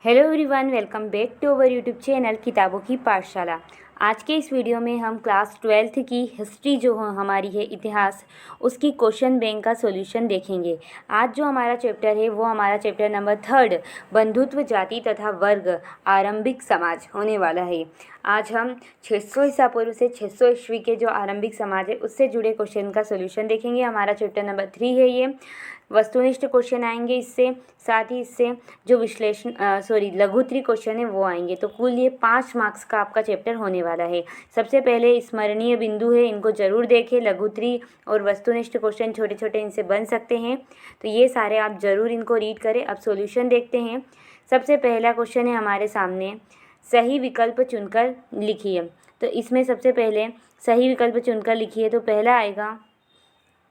Hello everyone, welcome back to our YouTube channel किताबों की पाठशाला। आज के इस वीडियो में हम क्लास 12th की हिस्ट्री जो हमारी है इतिहास, उसकी क्वेश्चन बैंक का सॉल्यूशन देखेंगे। आज जो हमारा चैप्टर है वो हमारा चैप्टर नंबर 3 बंधुत्व, जाति तथा वर्ग, आरंभिक समाज होने वाला है। आज हम 600 ईसा पूर्व से 600 ईस्वी के जो आरंभिक समाज है उससे जुड़े क्वेश्चन का सॉल्यूशन देखेंगे। हमारा चैप्टर नंबर 3 है ये। वस्तुनिष्ठ क्वेश्चन आएंगे इससे, साथ ही इससे जो लघुत्तरी क्वेश्चन है वो आएंगे। तो कुल ये 5 मार्क्स का आपका चैप्टर होने वाला है। सबसे पहले स्मरणीय बिंदु है, इनको जरूर देखें। लघुत्तरी और वस्तुनिष्ठ क्वेश्चन छोटे छोटे इनसे बन सकते हैं, तो ये सारे आप जरूर इनको रीड करें। अब सॉल्यूशन देखते हैं। सबसे पहला क्वेश्चन है हमारे सामने, सही विकल्प चुनकर लिखिए। तो इसमें सबसे पहले सही विकल्प चुनकर लिखिए, तो पहला आएगा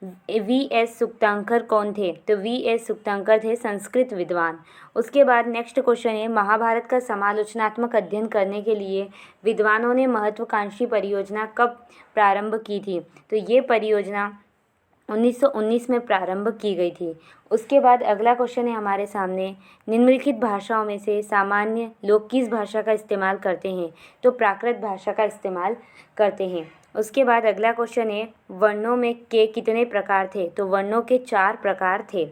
वी.एस. सुक्तांकर कौन थे? तो वी.एस. सुक्तांकर थे संस्कृत विद्वान। उसके बाद नेक्स्ट क्वेश्चन है, महाभारत का समालोचनात्मक अध्ययन करने के लिए विद्वानों ने महत्वाकांक्षी परियोजना कब प्रारंभ की थी? तो ये परियोजना 1919 में प्रारंभ की गई थी। उसके बाद अगला क्वेश्चन है हमारे सामने, निम्नलिखित भाषाओं में से सामान्य लोग किस भाषा का इस्तेमाल करते हैं? तो प्राकृत भाषा का इस्तेमाल करते हैं। उसके बाद अगला क्वेश्चन है, वर्णों में के कितने प्रकार थे? तो वर्णों के 4 प्रकार थे।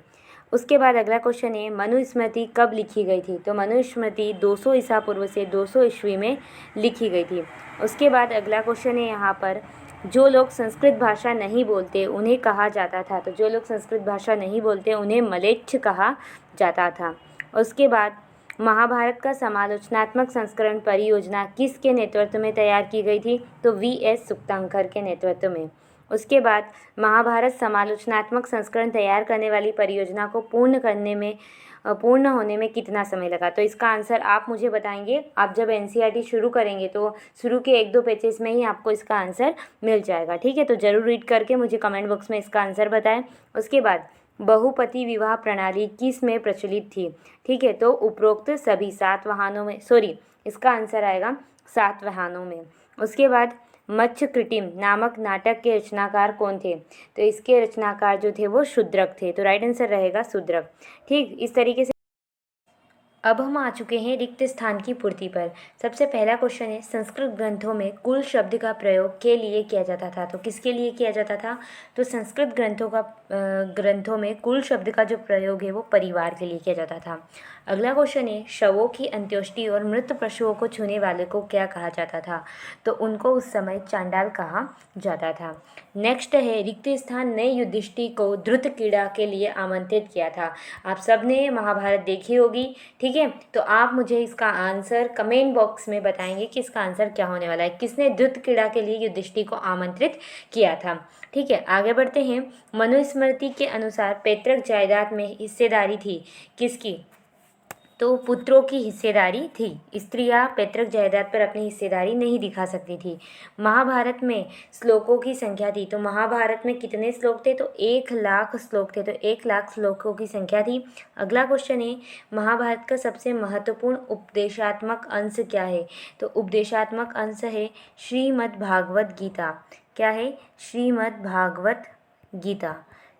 उसके बाद अगला क्वेश्चन है, मनुस्मृति कब लिखी गई थी? तो मनुस्मृति 200 ईसा पूर्व से 200 ईस्वी में लिखी गई थी। उसके बाद अगला क्वेश्चन है यहाँ पर, जो लोग संस्कृत भाषा नहीं बोलते उन्हें कहा जाता था? तो जो लोग संस्कृत भाषा नहीं बोलते उन्हें मलेच्छ कहा जाता था। उसके बाद महाभारत का समालोचनात्मक संस्करण परियोजना किसके नेतृत्व में तैयार की गई थी? तो वी.एस. सुक्तांकर के नेतृत्व में। उसके बाद महाभारत समालोचनात्मक संस्करण तैयार करने वाली परियोजना को पूर्ण होने में कितना समय लगा? तो इसका आंसर आप मुझे बताएंगे। आप जब एनसीईआरटी शुरू करेंगे तो शुरू के 1-2 पेजेस में ही आपको इसका आंसर मिल जाएगा। ठीक है, तो ज़रूर रीड करके मुझे कमेंट बॉक्स में इसका आंसर बताएं। उसके बाद बहुपति विवाह प्रणाली किस में प्रचलित थी? ठीक है, तो उपरोक्त सभी सातवाहनों में, इसका आंसर आएगा सातवाहनों में। उसके बाद मत्स्यकृत्रिम नामक नाटक के रचनाकार कौन थे? तो इसके रचनाकार जो थे वो शूद्रक थे। तो राइट आंसर रहेगा शूद्रक। ठीक, इस तरीके से अब हम आ चुके हैं रिक्त स्थान की पूर्ति पर। सबसे पहला क्वेश्चन है, संस्कृत ग्रंथों में कुल शब्द का प्रयोग के लिए किया जाता था? तो किसके लिए किया जाता था? तो संस्कृत ग्रंथों में कुल शब्द का जो प्रयोग है वो परिवार के लिए किया जाता था। अगला क्वेश्चन है, शवों की अंत्येष्टि और मृत पशुओं को छूने वाले को क्या कहा जाता था? तो उनको उस समय चांडाल कहा जाता था। नेक्स्ट है, रिक्त स्थान ने युधिष्ठिर को द्रुत क्रीड़ा के लिए आमंत्रित किया था। आप सब ने महाभारत देखी होगी, ठीक है, तो आप मुझे इसका आंसर कमेंट बॉक्स में बताएंगे कि इसका आंसर क्या होने वाला है। किसने द्रुत क्रीड़ा के लिए युधिष्ठिर को आमंत्रित किया था? ठीक है, आगे बढ़ते हैं। मनुस्मृति के अनुसार पैतृक जायदाद में हिस्सेदारी थी किसकी? तो पुत्रों की हिस्सेदारी थी। स्त्रियां पैतृक जायदाद पर अपनी हिस्सेदारी नहीं दिखा सकती थी। महाभारत में श्लोकों की संख्या थी। तो महाभारत में कितने श्लोक थे? तो 1,00,000 श्लोक थे। तो 1,00,000 श्लोकों की संख्या थी। अगला क्वेश्चन है, महाभारत का सबसे महत्वपूर्ण उपदेशात्मक अंश क्या है? तो उपदेशात्मक अंश है श्रीमद् भागवत गीता। क्या है? श्रीमद् भागवत गीता।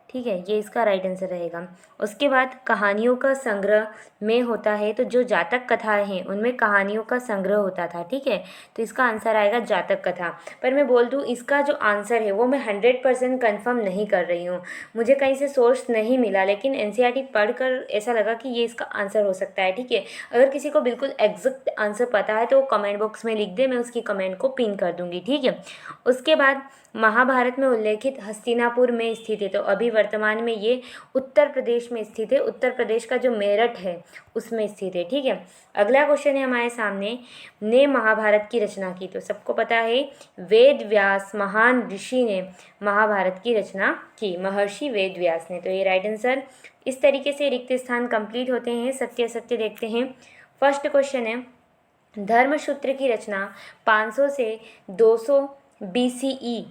ठीक है, ये इसका राइट आंसर रहेगा। उसके बाद कहानियों का संग्रह में होता है, तो जो जातक कथाएं हैं उनमें कहानियों का संग्रह होता था। ठीक है, तो इसका आंसर आएगा जातक कथा। पर मैं बोल दूँ, इसका जो आंसर है वो मैं 100% कन्फर्म नहीं कर रही हूँ। मुझे कहीं से सोर्स नहीं मिला, लेकिन एनसीईआरटी पढ़कर ऐसा लगा कि ये इसका आंसर हो सकता है। ठीक है, अगर किसी को बिल्कुल एग्जैक्ट आंसर पता है तो वो कमेंट बॉक्स में लिख दे, मैं उसकी कमेंट को पिन कर दूँगी। ठीक है, उसके बाद महाभारत में उल्लेखित हस्तिनापुर में स्थित है। तो अभी वर्तमान में ये उत्तर प्रदेश में स्थित है। उत्तर प्रदेश का जो मेरठ है उसमें स्थित है। ठीक है, अगला क्वेश्चन है हमारे सामने, ने महाभारत की रचना की? तो सबको पता है वेद व्यास महान ऋषि ने महाभारत की रचना की, महर्षि वेद व्यास ने। तो ये राइट आंसर। इस तरीके से रिक्त स्थान कंप्लीट होते हैं। सत्य सत्य देखते हैं। फर्स्ट क्वेश्चन है, धर्मसूत्र की रचना 500 से 200 BCE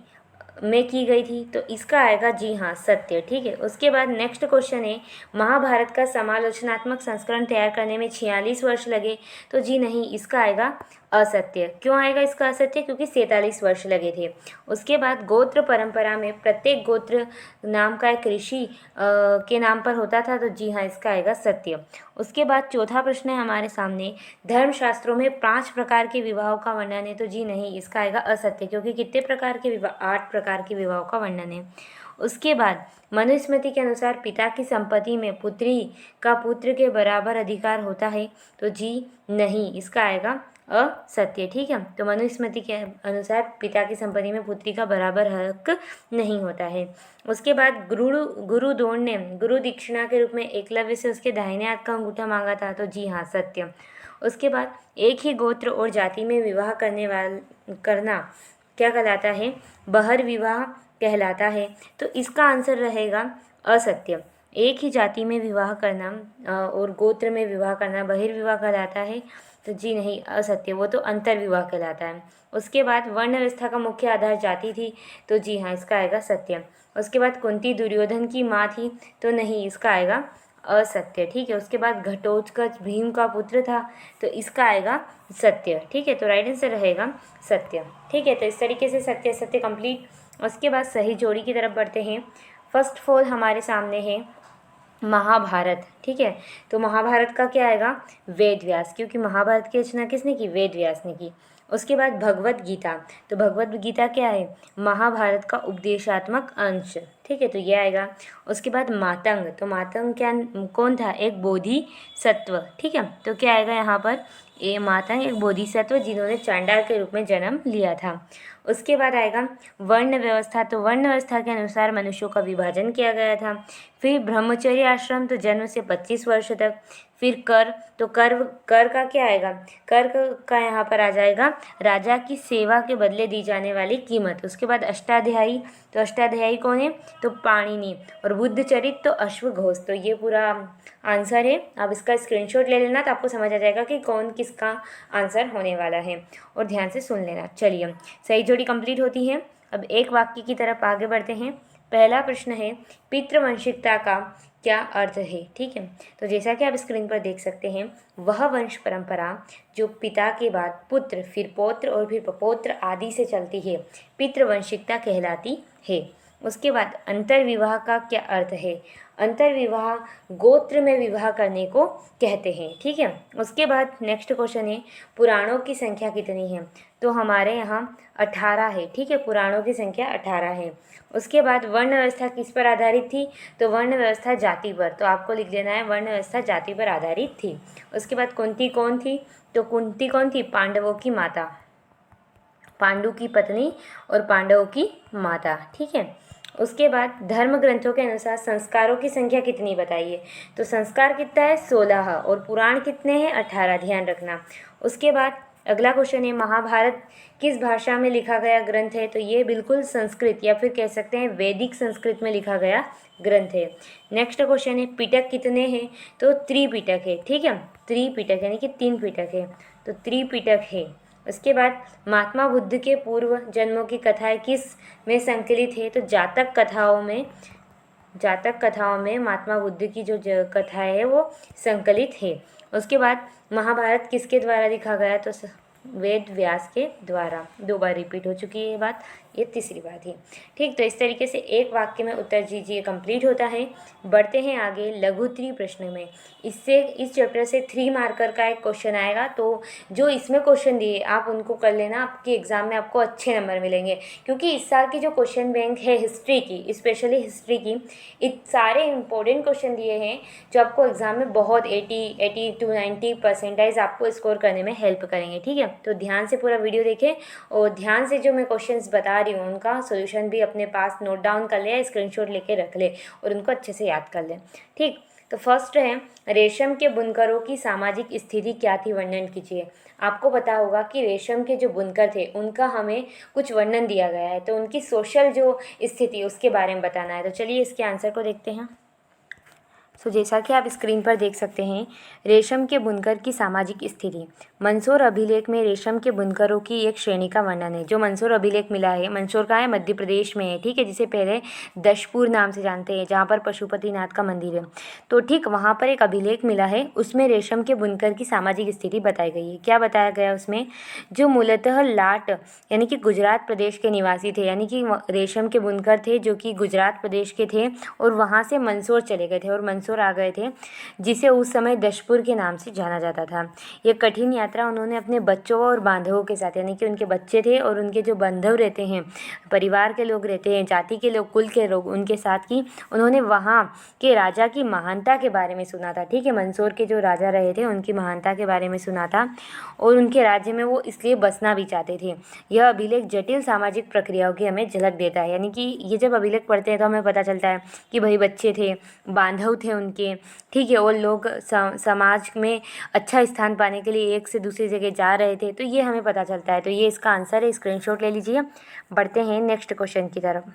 में की गई थी। तो इसका आएगा जी हाँ, सत्य। ठीक है, उसके बाद नेक्स्ट क्वेश्चन है, महाभारत का समालोचनात्मक संस्करण तैयार करने में 46 वर्ष लगे? तो जी नहीं, इसका आएगा असत्य। क्यों आएगा इसका असत्य? क्योंकि 47 वर्ष लगे थे। उसके बाद गोत्र परंपरा में प्रत्येक गोत्र नाम का एक ऋषि के नाम पर होता था, तो जी हाँ, इसका आएगा सत्य। उसके बाद चौथा प्रश्न है हमारे सामने, धर्मशास्त्रों में 5 प्रकार के विवाहों का वर्णन है, तो जी नहीं, इसका आएगा असत्य, क्योंकि कितने प्रकार के विवाह? 8 प्रकार के विवाहों का वर्णन है। उसके बाद मनुस्मृति के अनुसार पिता की संपत्ति में पुत्री का पुत्र के बराबर अधिकार होता है, तो जी नहीं, इसका आएगा असत्य। ठीक है, तो मनुस्मृति के अनुसार पिता की संपत्ति में पुत्री का बराबर हक नहीं होता है। उसके बाद गुरु द्रोण ने गुरु दक्षिणा के रूप में एकलव्य से उसके दाहिने हाथ का अंगूठा मांगा था, तो जी हाँ, सत्य। उसके बाद एक ही गोत्र और जाति में विवाह करना क्या कहलाता है? बहिर्विवाह कहलाता है, तो इसका आंसर रहेगा असत्य। एक ही जाति में विवाह करना और गोत्र में विवाह करना बहिर्विवाह कहलाता है, तो जी नहीं, असत्य, वो तो अंतर्विवाह कहलाता है। उसके बाद वर्ण व्यवस्था का मुख्य आधार जाति थी, तो जी हाँ, इसका आएगा सत्य। उसके बाद कुंती दुर्योधन की माँ थी, तो नहीं, इसका आएगा असत्य। ठीक है, उसके बाद घटोत्कच भीम का पुत्र था, तो इसका आएगा सत्य। ठीक है, तो राइट आंसर रहेगा सत्य। ठीक है, तो इस तरीके से सत्य सत्य कंप्लीट। उसके बाद सही जोड़ी की तरफ बढ़ते हैं। फर्स्ट ऑफ ऑल हमारे सामने है महाभारत। ठीक है, तो महाभारत का क्या आएगा? वेद व्यास, क्योंकि महाभारत की रचना किसने की? वेद व्यास ने की। उसके बाद भगवत गीता, तो भगवत गीता क्या है? महाभारत का उपदेशात्मक अंश। ठीक है, तो ये आएगा। उसके बाद मातंग, तो मातंग क्या कौन था? एक बोधि सत्व। ठीक है, तो क्या आएगा यहाँ पर? ये मातंग एक बोधिसत्व जिन्होंने चांडाल के रूप में जन्म लिया था। उसके बाद आएगा वर्ण व्यवस्था, तो वर्ण व्यवस्था के अनुसार मनुष्यों का विभाजन किया गया था। फिर ब्रह्मचर्य आश्रम, तो जन्म से 25 वर्ष तक। फिर कर, तो कर का क्या आएगा? कर का यहाँ पर आ जाएगा राजा की सेवा के बदले दी जाने वाली कीमत। उसके बाद अष्टाध्यायी, तो अष्टाध्यायी कौन है? तो पाणिनि। और बुद्ध चरित, तो अश्वघोष। तो ये पूरा आंसर है। आप इसका स्क्रीनशॉट ले लेना, तो आपको समझ आ जाएगा कि कौन किसका आंसर होने वाला है, और ध्यान से सुन लेना। चलिए, सही जोड़ी कंप्लीट होती है। अब एक वाक्य की तरफ आगे बढ़ते हैं। पहला प्रश्न है, पितृवंशिकता का क्या अर्थ है? ठीक है, तो जैसा कि आप स्क्रीन पर देख सकते हैं, वह वंश परंपरा जो पिता के बाद पुत्र, फिर पौत्र और फिर प्रपौत्र आदि से चलती है, पितृवंशिकता कहलाती है। उसके बाद अंतर्विवाह का क्या अर्थ है? अंतर्विवाह गोत्र में विवाह करने को कहते हैं। ठीक है, उसके बाद नेक्स्ट क्वेश्चन है, पुराणों की संख्या कितनी है? तो हमारे यहाँ 18 है। ठीक है, पुराणों की संख्या 18 है। उसके बाद वर्ण व्यवस्था किस पर आधारित थी? तो वर्ण व्यवस्था जाति पर, तो आपको लिख देना है वर्ण व्यवस्था जाति पर आधारित थी। उसके बाद कुंती कौन थी? तो कुंती कौन थी? पांडवों की माता, पांडु की पत्नी और पांडवों की माता। ठीक है, उसके बाद धर्म ग्रंथों के अनुसार संस्कारों की संख्या कितनी बताइए? तो संस्कार कितना है? 16, और पुराण कितने हैं? 18, ध्यान रखना। उसके बाद अगला क्वेश्चन है, महाभारत किस भाषा में लिखा गया ग्रंथ है? तो ये बिल्कुल संस्कृत या फिर कह सकते हैं वैदिक संस्कृत में लिखा गया ग्रंथ है। नेक्स्ट क्वेश्चन है, पिटक कितने हैं? तो त्रिपिटक है। ठीक है, त्रिपिटक यानी कि 3 पिटक है, तो त्रिपिटक है। उसके बाद महात्मा बुद्ध के पूर्व जन्मों की कथाएं किस में संकलित है? तो जातक कथाओं में महात्मा बुद्ध की जो कथाएं है वो संकलित है। उसके बाद महाभारत किसके द्वारा लिखा गया? तो वेद व्यास के द्वारा। 2 बार रिपीट हो चुकी है ये बात, ये तीसरी बार थी। ठीक, तो इस तरीके से एक वाक्य में उत्तर दीजिए कंप्लीट होता है। बढ़ते हैं आगे लघुत्री प्रश्न में। इस चैप्टर से 3 मार्कर का एक क्वेश्चन आएगा, तो जो इसमें क्वेश्चन दिए आप उनको कर लेना, आपके एग्जाम में आपको अच्छे नंबर मिलेंगे। क्योंकि इस साल की जो क्वेश्चन बैंक है हिस्ट्री की, स्पेशली हिस्ट्री की, सारे इंपॉर्टेंट क्वेश्चन दिए हैं जो आपको एग्जाम में बहुत 80 to 90 परसेंटाइज आपको स्कोर करने में हेल्प करेंगे। ठीक है, तो ध्यान से पूरा वीडियो देखें और ध्यान से जो मैं क्वेश्चंस बता रही हूँ उनका सॉल्यूशन भी अपने पास नोट डाउन कर ले, स्क्रीनशॉट लेके रख ले और उनको अच्छे से याद कर ले। ठीक, तो फर्स्ट है, रेशम के बुनकरों की सामाजिक स्थिति क्या थी? वर्णन कीजिए। आपको पता होगा कि रेशम के जो बुनकर थे उनका हमें कुछ वर्णन दिया गया है, तो उनकी सोशल जो स्थिति उसके बारे में बताना है। तो चलिए इसके आंसर को देखते हैं। जैसा कि आप स्क्रीन पर देख सकते हैं, रेशम के बुनकर की सामाजिक स्थिति। मंदसौर अभिलेख में रेशम के बुनकरों की एक श्रेणी का वर्णन है। जो मंदसौर अभिलेख मिला है, मंदसौर कहाँ है? मध्य प्रदेश में है, ठीक है, जिसे पहले दशपुर नाम से जानते हैं, जहाँ पर पशुपतिनाथ का मंदिर है। तो ठीक वहाँ पर एक अभिलेख मिला है, उसमें रेशम के बुनकर की सामाजिक स्थिति बताई गई है। क्या बताया गया उसमें? जो मूलतः लाट यानी कि गुजरात प्रदेश के निवासी थे, यानी कि रेशम के बुनकर थे जो कि गुजरात प्रदेश के थे और वहाँ से मंदसौर चले गए थे और मंदसौर आ गए थे, जिसे उस समय दशपुर के नाम से जाना जाता था। ये कठिन यात्रा उन्होंने अपने बच्चों और बांधवों के साथ, यानी कि उनके बच्चे थे और उनके जो बांधव रहते हैं, परिवार के लोग रहते हैं, जाति के लोग, कुल के लोग, उनके साथ की। उन्होंने वहाँ के राजा की महानता के बारे में सुना था, ठीक है, मंदसौर के जो राजा रहे थे उनकी महानता के बारे में सुना था और उनके राज्य में वो इसलिए बसना भी चाहते थे। यह अभिलेख जटिल सामाजिक प्रक्रियाओं की हमें झलक देता है, यानी कि ये जब अभिलेख पढ़ते हैं तो हमें पता चलता है कि भाई बच्चे थे, बांधव थे उनके, ठीक है, और लोग समाज में अच्छा स्थान पाने के लिए एक से दूसरी जगह जा रहे थे, तो ये हमें पता चलता है। तो ये इसका आंसर है, स्क्रीनशॉट ले लीजिए। बढ़ते हैं नेक्स्ट क्वेश्चन की तरफ।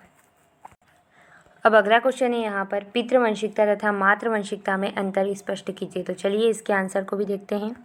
अब अगला क्वेश्चन है यहाँ पर, पितृवंशिकता तथा मातृवंशिकता में अंतर स्पष्ट कीजिए। तो चलिए इसके आंसर को भी देखते हैं।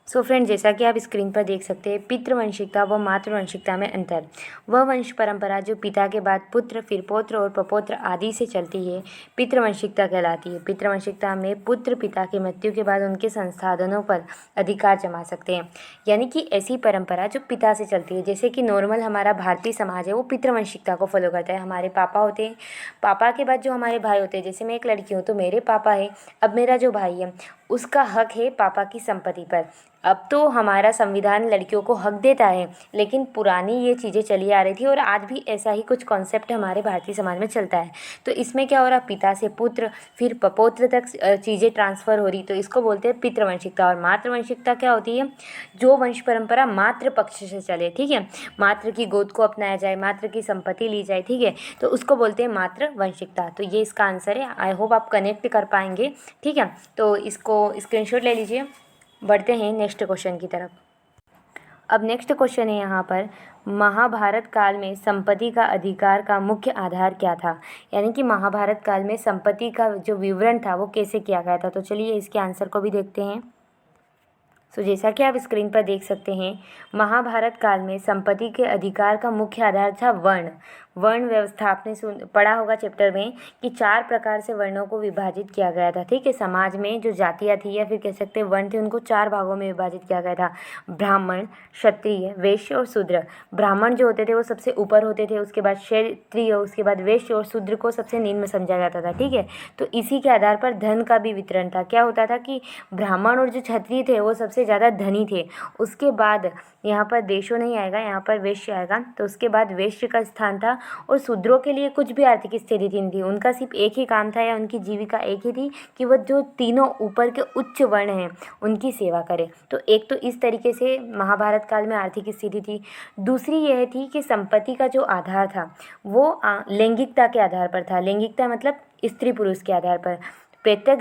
फ्रेंड, जैसा कि आप स्क्रीन पर देख सकते हैं, पितृवंशिकता व मातृवंशिकता में अंतर। वह वंश परंपरा जो पिता के बाद पुत्र, फिर पौत्र और प्रपौत्र आदि से चलती है, पितृवंशिकता कहलाती है। पितृवंशिकता में पुत्र पिता की मृत्यु के बाद उनके संसाधनों पर अधिकार जमा सकते हैं, यानी कि ऐसी परंपरा जो पिता से चलती है। जैसे कि नॉर्मल हमारा भारतीय समाज है, वो पितृवंशिकता को फॉलो करता है। हमारे पापा होते हैं, पापा के बाद जो हमारे भाई होते हैं, जैसे मैं एक लड़की हूँ तो मेरे पापा है, अब मेरा जो भाई है उसका हक है पापा की संपत्ति पर। अब तो हमारा संविधान लड़कियों को हक देता है, लेकिन पुरानी ये चीज़ें चली आ रही थी और आज भी ऐसा ही कुछ कॉन्सेप्ट हमारे भारतीय समाज में चलता है। तो इसमें क्या हो रहा, पिता से पुत्र फिर पपौत्र तक चीज़ें ट्रांसफ़र हो रही, तो इसको बोलते हैं पितृवंशिकता। और मातृवंशिकता क्या होती है? जो वंश परंपरा मातृ पक्ष से चले, ठीक है, मातृ की गोद को अपनाया जाए, मातृ की संपत्ति ली जाए, ठीक है, तो उसको बोलते हैं मातृवंशिकता। तो ये इसका आंसर है। आई होप आप कनेक्ट कर पाएंगे, ठीक है, तो इसको स्क्रीनशॉट ले लीजिए। बढ़ते हैं नेक्स्ट क्वेश्चन की तरफ। अब नेक्स्ट क्वेश्चन है यहाँ पर, महाभारत काल में संपत्ति का अधिकार का मुख्य आधार क्या था? यानी कि महाभारत काल में संपत्ति का जो विवरण था वो कैसे किया गया था? तो चलिए इसके आंसर को भी देखते हैं। जैसा कि आप स्क्रीन पर देख सकते हैं, महाभारत काल में संपत्ति के अधिकार का मुख्य आधार था वर्ण। वर्ण व्यवस्था आपने पढ़ा होगा चैप्टर में कि 4 प्रकार से वर्णों को विभाजित किया गया था, ठीक है। समाज में जो जातियाँ थी या फिर कह सकते हैं वर्ण थे, उनको 4 भागों में विभाजित किया गया था, ब्राह्मण, क्षत्रिय, वैश्य और शूद्र। ब्राह्मण जो होते थे वो सबसे ऊपर होते थे, उसके बाद क्षत्रिय, उसके बाद वैश्य और शूद्र को सबसे निम्न समझा जाता था, ठीक है। तो इसी के आधार पर धन का भी वितरण था। क्या होता था कि ब्राह्मण और जो क्षत्रिय थे वो सबसे ज़्यादा धनी थे, उसके बाद यहाँ पर वैश्य नहीं आएगा, यहाँ पर वैश्य आएगा, तो उसके बाद वैश्य का स्थान था। और शूद्रों के लिए कुछ भी आर्थिक स्थिति नहीं थी, उनका सिर्फ एक ही काम था या उनकी जीविका एक ही थी कि वह जो तीनों ऊपर के उच्च वर्ण हैं उनकी सेवा करें। तो एक तो इस तरीके से महाभारत काल में आर्थिक स्थिति थी। दूसरी यह थी कि संपत्ति का जो आधार था वो लैंगिकता के आधार पर था। लैंगिकता मतलब स्त्री पुरुष के आधार पर। पैतृक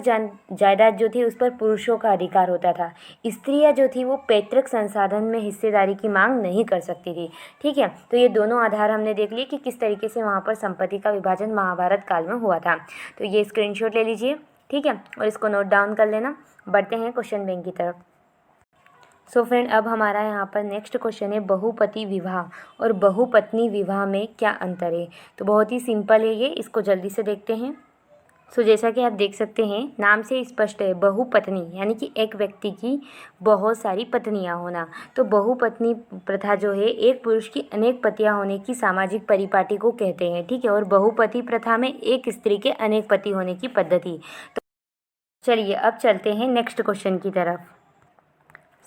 जायदाद जो थी उस पर पुरुषों का अधिकार होता था। स्त्रियां जो थी वो पैतृक संसाधन में हिस्सेदारी की मांग नहीं कर सकती थी, ठीक है। तो ये दोनों आधार हमने देख लिए कि किस तरीके से वहाँ पर संपत्ति का विभाजन महाभारत काल में हुआ था। तो ये स्क्रीनशॉट ले लीजिए, ठीक है, और इसको नोट डाउन कर लेना। बढ़ते हैं क्वेश्चन बैंक की तरफ। फ्रेंड, अब हमारा यहाँ पर नेक्स्ट क्वेश्चन है, बहुपति विवाह और बहुपत्नी विवाह में क्या अंतर है? तो बहुत ही सिंपल है ये, इसको जल्दी से देखते हैं। जैसा कि आप देख सकते हैं, नाम से स्पष्ट है, बहुपत्नी यानी कि एक व्यक्ति की बहुत सारी पत्नियां होना। तो बहुपत्नी प्रथा जो है एक पुरुष की अनेक पतियां होने की सामाजिक परिपाटी को कहते हैं, ठीक है। और बहुपति प्रथा में एक स्त्री के अनेक पति होने की पद्धति। तो चलिए अब चलते हैं नेक्स्ट क्वेश्चन की तरफ।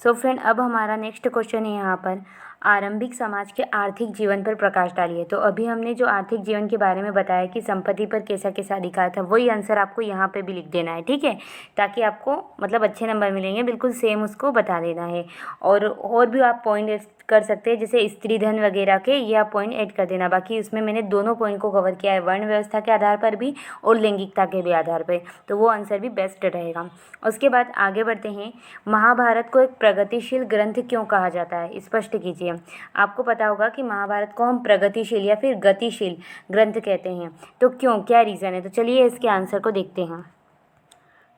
फ्रेंड, अब हमारा नेक्स्ट क्वेश्चन है यहाँ पर, आरंभिक समाज के आर्थिक जीवन पर प्रकाश डालिए। तो अभी हमने जो आर्थिक जीवन के बारे में बताया कि संपत्ति पर कैसा कैसा अधिकार था, वही आंसर आपको यहाँ पे भी लिख देना है, ठीक है, ताकि आपको मतलब अच्छे नंबर मिलेंगे। बिल्कुल सेम उसको बता देना है। और भी आप पॉइंट कर सकते हैं, जैसे स्त्री धन वगैरह के, ये आप पॉइंट ऐड कर देना। बाकी उसमें मैंने दोनों पॉइंट को कवर किया है, वर्ण व्यवस्था के आधार पर भी और लैंगिकता के भी आधार पर, तो वो आंसर भी बेस्ट रहेगा। उसके बाद आगे बढ़ते हैं, महाभारत को एक प्रगतिशील ग्रंथ क्यों कहा जाता है? स्पष्ट कीजिए। आपको पता होगा कि महाभारत को हम प्रगतिशील या फिर गतिशील ग्रंथ कहते हैं, तो क्यों, क्या रीज़न है? तो चलिए इसके आंसर को देखते हैं।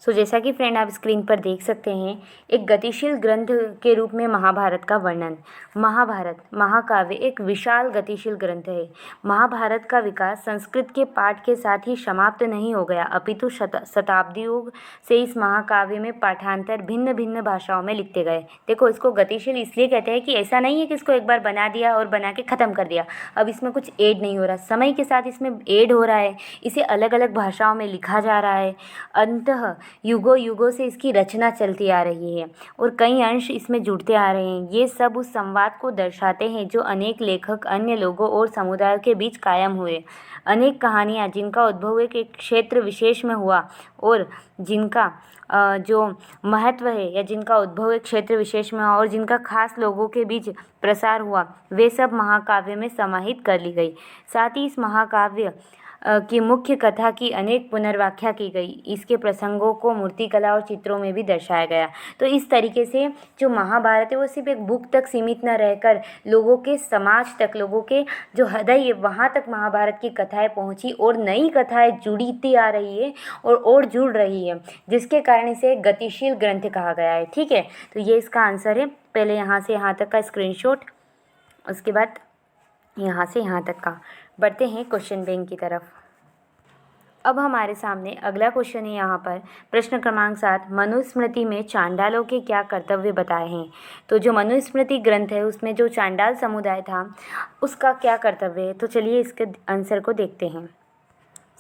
जैसा कि फ्रेंड आप स्क्रीन पर देख सकते हैं, एक गतिशील ग्रंथ के रूप में महाभारत का वर्णन। महाभारत महाकाव्य एक विशाल गतिशील ग्रंथ है। महाभारत का विकास संस्कृत के पाठ के साथ ही समाप्त नहीं हो गया, अपितु शताब्दियों से इस महाकाव्य में पाठांतर भिन्न भिन्न भाषाओं में लिखते गए। देखो, इसको गतिशील इसलिए कहते हैं कि ऐसा नहीं है कि इसको एक बार बना दिया और बना के ख़त्म कर दिया, अब इसमें कुछ ऐड नहीं हो रहा, समय के साथ इसमें ऐड हो रहा है, इसे अलग अलग भाषाओं में लिखा जा रहा है। अंततः युगों युगों से इसकी रचना चलती आ रही है और कई अंश इसमें जुड़ते आ रहे हैं। ये सब उस संवाद को दर्शाते हैं जो अनेक लेखक अन्य लोगों और समुदायों के बीच कायम हुए। अनेक कहानियाँ जिनका उद्भव एक क्षेत्र विशेष में हुआ और जिनका जो महत्व है या जिनका उद्भव एक क्षेत्र विशेष में हुआ और जिनका खास लोगों के बीच प्रसार हुआ, वे सब महाकाव्य में समाहित कर ली गई। साथ ही इस महाकाव्य की मुख्य कथा की अनेक पुनर्व्याख्या की गई। इसके प्रसंगों को मूर्तिकला और चित्रों में भी दर्शाया गया। तो इस तरीके से जो महाभारत है वो सिर्फ एक बुक तक सीमित न रहकर लोगों के समाज तक, लोगों के जो हृदय है वहाँ तक महाभारत की कथाएं पहुँची और नई कथाएं जुड़ती आ रही है और जुड़ रही है, जिसके कारण इसे गतिशील ग्रंथ कहा गया है। ठीक है, तो ये इसका आंसर है। पहले यहाँ से यहाँ तक का स्क्रीनशॉट, उसके बाद यहाँ से यहाँ तक का। बढ़ते हैं क्वेश्चन बैंक की तरफ। अब हमारे सामने अगला क्वेश्चन है यहाँ पर प्रश्न क्रमांक 7, मनुस्मृति में चांडालों के क्या कर्तव्य बताए हैं। तो जो मनुस्मृति ग्रंथ है उसमें जो चांडाल समुदाय था उसका क्या कर्तव्य है, तो चलिए इसके आंसर को देखते हैं।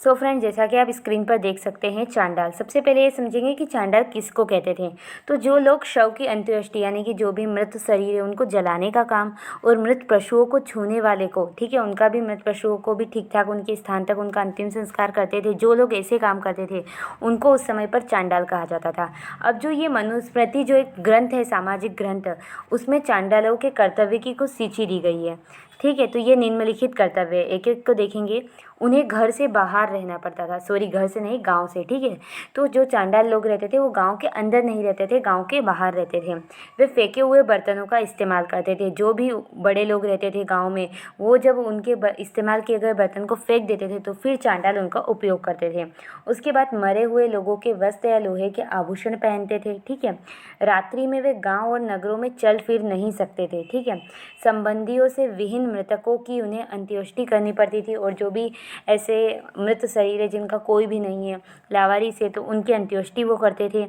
सो फ्रेंड, जैसा कि आप स्क्रीन पर देख सकते हैं, चांडाल, सबसे पहले ये समझेंगे कि चांडाल किसको कहते थे। तो जो लोग शव की अंत्येष्टि यानी कि जो भी मृत शरीर है उनको जलाने का काम और मृत पशुओं को छूने वाले को, ठीक है, उनका भी मृत पशुओं को भी ठीक ठाक उनके स्थान तक उनका अंतिम संस्कार करते थे, जो लोग ऐसे काम करते थे उनको उस समय पर चांडाल कहा जाता था। अब जो ये मनुस्मृति जो एक ग्रंथ है, सामाजिक ग्रंथ, उसमें चांडालों के कर्तव्य की कुछ सूची दी गई है। ठीक है, तो ये निम्नलिखित कर्तव्य, एक एक को देखेंगे। उन्हें घर से बाहर रहना पड़ता था, सॉरी घर से नहीं, गांव से। ठीक है, तो जो चांडाल लोग रहते थे वो गांव के अंदर नहीं रहते थे, गांव के बाहर रहते थे। वे फेंके हुए बर्तनों का इस्तेमाल करते थे। जो भी बड़े लोग रहते थे गांव में, वो जब उनके इस्तेमाल किए गए बर्तन को फेंक देते थे तो फिर चांडाल उनका उपयोग करते थे। उसके बाद मरे हुए लोगों के वस्त्र या लोहे के आभूषण पहनते थे। ठीक है, रात्रि में वे गाँव और नगरों में चल फिर नहीं सकते थे। ठीक है, संबंधियों से विहीन मृतकों की उन्हें अंत्येष्टि करनी पड़ती थी और जो भी ऐसे मृत शरीर है जिनका कोई भी नहीं है, लावारिस है, तो उनकी अंत्येष्टि वो करते थे।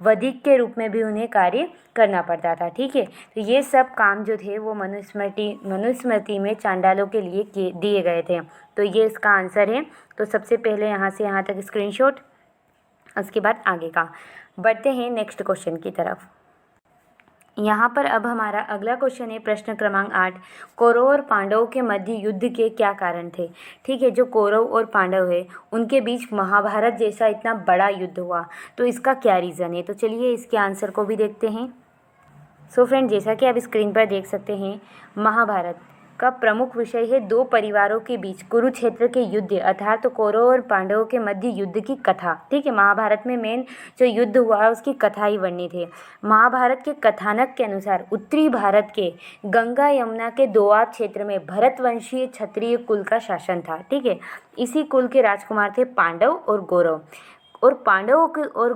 वधिक के रूप में भी उन्हें कार्य करना पड़ता था। ठीक है, तो ये सब काम जो थे वो मनुस्मृति में चांडालों के लिए दिए गए थे। तो ये इसका आंसर है। तो सबसे पहले यहाँ से यहाँ तक स्क्रीनशॉट, उसके बाद आगे का। बढ़ते हैं नेक्स्ट क्वेश्चन की तरफ। यहाँ पर अब हमारा अगला क्वेश्चन है प्रश्न क्रमांक 8, कौरव और पांडवों के मध्य युद्ध के क्या कारण थे। ठीक है, जो कौरव और पांडव है उनके बीच महाभारत जैसा इतना बड़ा युद्ध हुआ, तो इसका क्या रीज़न है। तो चलिए इसके आंसर को भी देखते हैं। सो फ्रेंड, जैसा कि आप स्क्रीन पर देख सकते हैं, महाभारत का प्रमुख विषय है दो परिवारों के बीच कुरुक्षेत्र के युद्ध, अर्थात तो कौरव और पांडवों के मध्य युद्ध की कथा। ठीक है, महाभारत में मेन जो युद्ध हुआ है उसकी कथा ही वर्णित है। महाभारत के कथानक के अनुसार उत्तरी भारत के गंगा यमुना के दोआब क्षेत्र में भरतवंशीय क्षत्रिय कुल का शासन था। ठीक है, इसी कुल के राजकुमार थे पांडव और कौरव, और पांडवों के और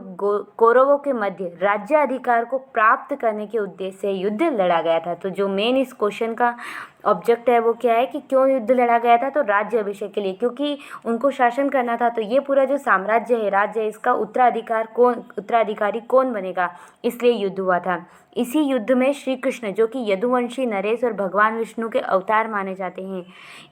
कौरवों के मध्य राज्य अधिकार को प्राप्त करने के उद्देश्य से युद्ध लड़ा गया था। तो जो मेन इस क्वेश्चन का ऑब्जेक्ट है वो क्या है कि क्यों युद्ध लड़ा गया था, तो राज्य अभिषेक के लिए, क्योंकि उनको शासन करना था। तो ये पूरा जो साम्राज्य है, राज्य है, इसका उत्तराधिकारी कौन बनेगा, इसलिए युद्ध हुआ था। इसी युद्ध में श्री कृष्ण, जो कि यदुवंशी नरेश और भगवान विष्णु के अवतार माने जाते हैं,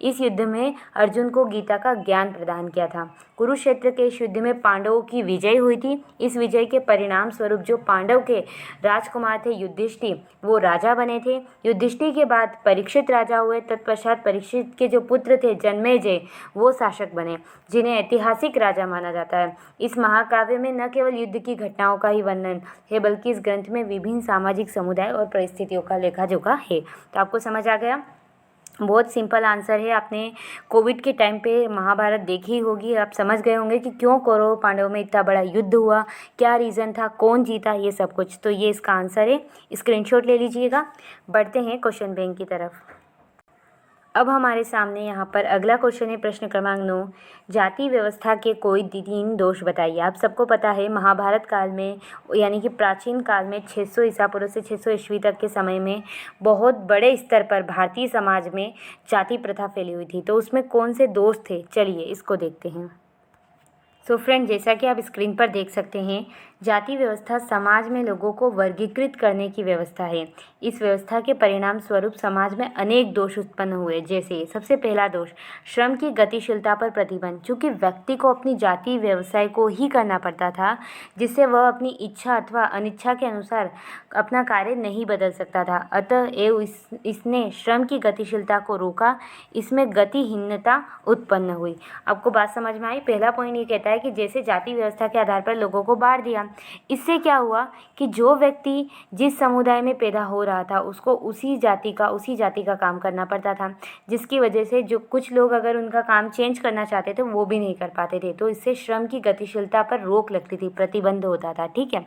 इस युद्ध में अर्जुन को गीता का ज्ञान प्रदान किया था। कुरुक्षेत्र के इस युद्ध में पांडवों की विजय हुई थी। इस विजय के परिणाम स्वरूप जो पांडव के राजकुमार थे युधिष्ठिर, वो राजा बने थे। युधिष्ठिर के बाद परीक्षित राजा हुए। तत्पश्चात परीक्षित के जो पुत्र थे जन्मेजय, वो शासक बने, जिन्हें ऐतिहासिक राजा माना जाता है। इस महाकाव्य में न केवल युद्ध की घटनाओं का ही वर्णन है, बल्कि इस ग्रंथ में विभिन्न सामाजिक समुदाय और परिस्थितियों का लेखा जोखा है। तो आपको समझ आ गया, बहुत सिंपल आंसर है। आपने कोविड के टाइम पे महाभारत देखी होगी, आप समझ गए होंगे कि क्यों कौरव पांडव में इतना बड़ा युद्ध हुआ, क्या रीज़न था, कौन जीता, ये सब कुछ। तो ये इसका आंसर है, स्क्रीनशॉट ले लीजिएगा। बढ़ते हैं क्वेश्चन बैंक की तरफ। अब हमारे सामने यहाँ पर अगला क्वेश्चन है, प्रश्न क्रमांक 9। जाति व्यवस्था के कोई 3 दोष बताइए। आप सबको पता है महाभारत काल में यानी कि प्राचीन काल में 600 ईसा पूर्व से 600 ईस्वी तक के समय में बहुत बड़े स्तर पर भारतीय समाज में जाति प्रथा फैली हुई थी। तो उसमें कौन से दोष थे, चलिए इसको देखते हैं। सो फ्रेंड, जैसा कि आप स्क्रीन पर देख सकते हैं, जाति व्यवस्था समाज में लोगों को वर्गीकृत करने की व्यवस्था है। इस व्यवस्था के परिणाम स्वरूप समाज में अनेक दोष उत्पन्न हुए। जैसे सबसे पहला दोष, श्रम की गतिशीलता पर प्रतिबंध। चूँकि व्यक्ति को अपनी जाति व्यवसाय को ही करना पड़ता था, जिससे वह अपनी इच्छा अथवा अनिच्छा के अनुसार अपना कार्य नहीं बदल सकता था, अतः इसने श्रम की गतिशीलता को रोका। इसमें गतिहीनता उत्पन्न हुई। आपको बात समझ में आई? पहला पॉइंट ये कहता है कि जैसे जाति व्यवस्था के आधार पर लोगों को बांट दिया, इससे क्या हुआ कि जो व्यक्ति जिस समुदाय में पैदा हो रहा था उसको उसी जाति का काम करना पड़ता था, जिसकी वजह से जो कुछ लोग अगर उनका काम चेंज करना चाहते थे वो भी नहीं कर पाते थे। तो इससे श्रम की गतिशीलता पर रोक लगती थी, प्रतिबंध होता था। ठीक है।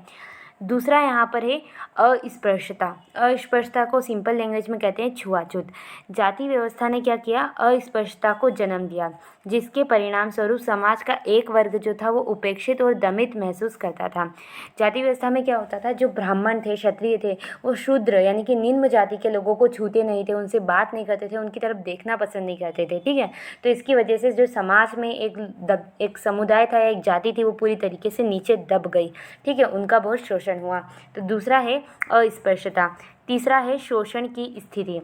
दूसरा यहाँ पर है अस्पृश्यता। अस्पृश्यता को सिंपल लैंग्वेज में कहते हैं छुआछूत। जाति व्यवस्था ने क्या किया? अस्पृश्यता को जन्म दिया, जिसके परिणाम स्वरूप समाज का एक वर्ग जो था वो उपेक्षित और दमित महसूस करता था। जाति व्यवस्था में क्या होता था, जो ब्राह्मण थे, क्षत्रिय थे, वो शूद्र यानी कि निम्न जाति के लोगों को छूते नहीं थे, उनसे बात नहीं करते थे, उनकी तरफ देखना पसंद नहीं करते थे। ठीक है। तो इसकी वजह से जो समाज में एक समुदाय था या एक जाति थी वो पूरी तरीके से नीचे दब गई। ठीक है। उनका बहुत शोषण हुआ। तो दूसरा है अस्पृश्यता। तीसरा है शोषण की स्थिति।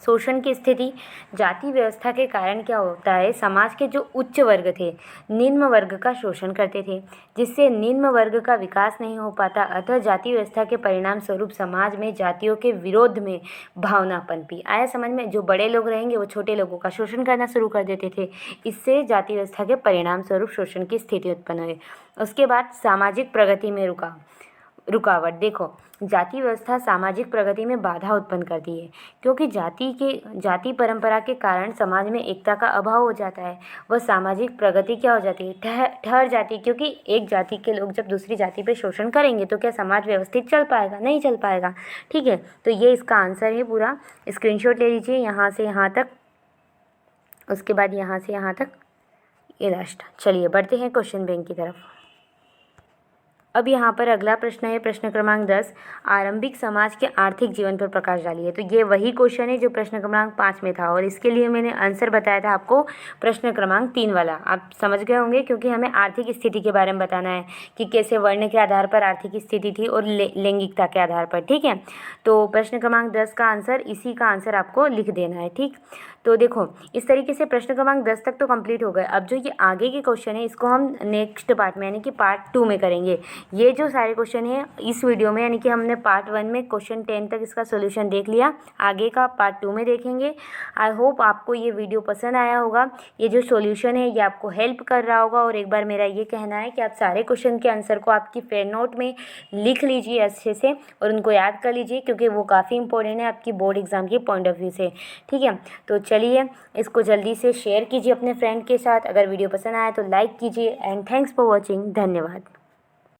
शोषण की स्थिति जाति व्यवस्था के कारण क्या होता है, समाज के जो उच्च वर्ग थे निम्न वर्ग का शोषण करते थे, जिससे निम्न वर्ग का विकास नहीं हो पाता। अतः जाति व्यवस्था के परिणाम स्वरूप समाज में जातियों के विरोध में भावना पनपी। आया समझ में? जो बड़े लोग रहेंगे वो छोटे लोगों का शोषण करना शुरू कर देते थे। इससे जाति व्यवस्था के परिणाम स्वरूप शोषण की स्थिति उत्पन्न हुई। उसके बाद सामाजिक प्रगति में रुकावट। देखो, जाति व्यवस्था सामाजिक प्रगति में बाधा उत्पन्न करती है, क्योंकि जाति परंपरा के कारण समाज में एकता का अभाव हो जाता है। वह सामाजिक प्रगति क्या हो जाती है? ठहर जाती है, क्योंकि एक जाति के लोग जब दूसरी जाति पे शोषण करेंगे तो क्या समाज व्यवस्थित चल पाएगा? नहीं चल पाएगा। ठीक है। तो ये इसका आंसर है। पूरा स्क्रीनशॉट ले लीजिए यहाँ से यहाँ तक, उसके बाद यहाँ से यहाँ तक, ये लास्ट। चलिए बढ़ते हैं क्वेश्चन बैंक की तरफ। अब यहाँ पर अगला प्रश्न है, प्रश्न क्रमांक 10। आरंभिक समाज के आर्थिक जीवन पर प्रकाश डालिए। तो ये वही क्वेश्चन है जो प्रश्न क्रमांक 5 में था, और इसके लिए मैंने आंसर बताया था आपको प्रश्न क्रमांक 3 वाला। आप समझ गए होंगे, क्योंकि हमें आर्थिक स्थिति के बारे में बताना है कि कैसे वर्ण के आधार पर आर्थिक स्थिति थी और लैंगिकता के आधार पर। ठीक है। तो प्रश्न क्रमांक 10 का आंसर, इसी का आंसर आपको लिख देना है। ठीक। तो देखो, इस तरीके से प्रश्न क्रमांक 10 तक तो कंप्लीट हो गए। अब जो ये आगे के क्वेश्चन है इसको हम नेक्स्ट पार्ट में यानी कि पार्ट 2 में करेंगे। ये जो सारे क्वेश्चन है इस वीडियो में, यानी कि हमने पार्ट 1 में क्वेश्चन 10 तक इसका सोल्यूशन देख लिया, आगे का पार्ट 2 में देखेंगे। आई होप आपको ये वीडियो पसंद आया होगा। ये जो सोल्यूशन है ये आपको हेल्प कर रहा होगा। और एक बार मेरा ये कहना है कि आप सारे क्वेश्चन के आंसर को आपकी फेयर नोट में लिख लीजिए अच्छे से और उनको याद कर लीजिए, क्योंकि वो काफ़ी इंपॉर्टेंट है आपकी बोर्ड एग्जाम के पॉइंट ऑफ व्यू से। ठीक है। तो चलिए इसको जल्दी से शेयर कीजिए अपने फ्रेंड के साथ। अगर वीडियो पसंद आया तो लाइक कीजिए। And thanks for watching. धन्यवाद।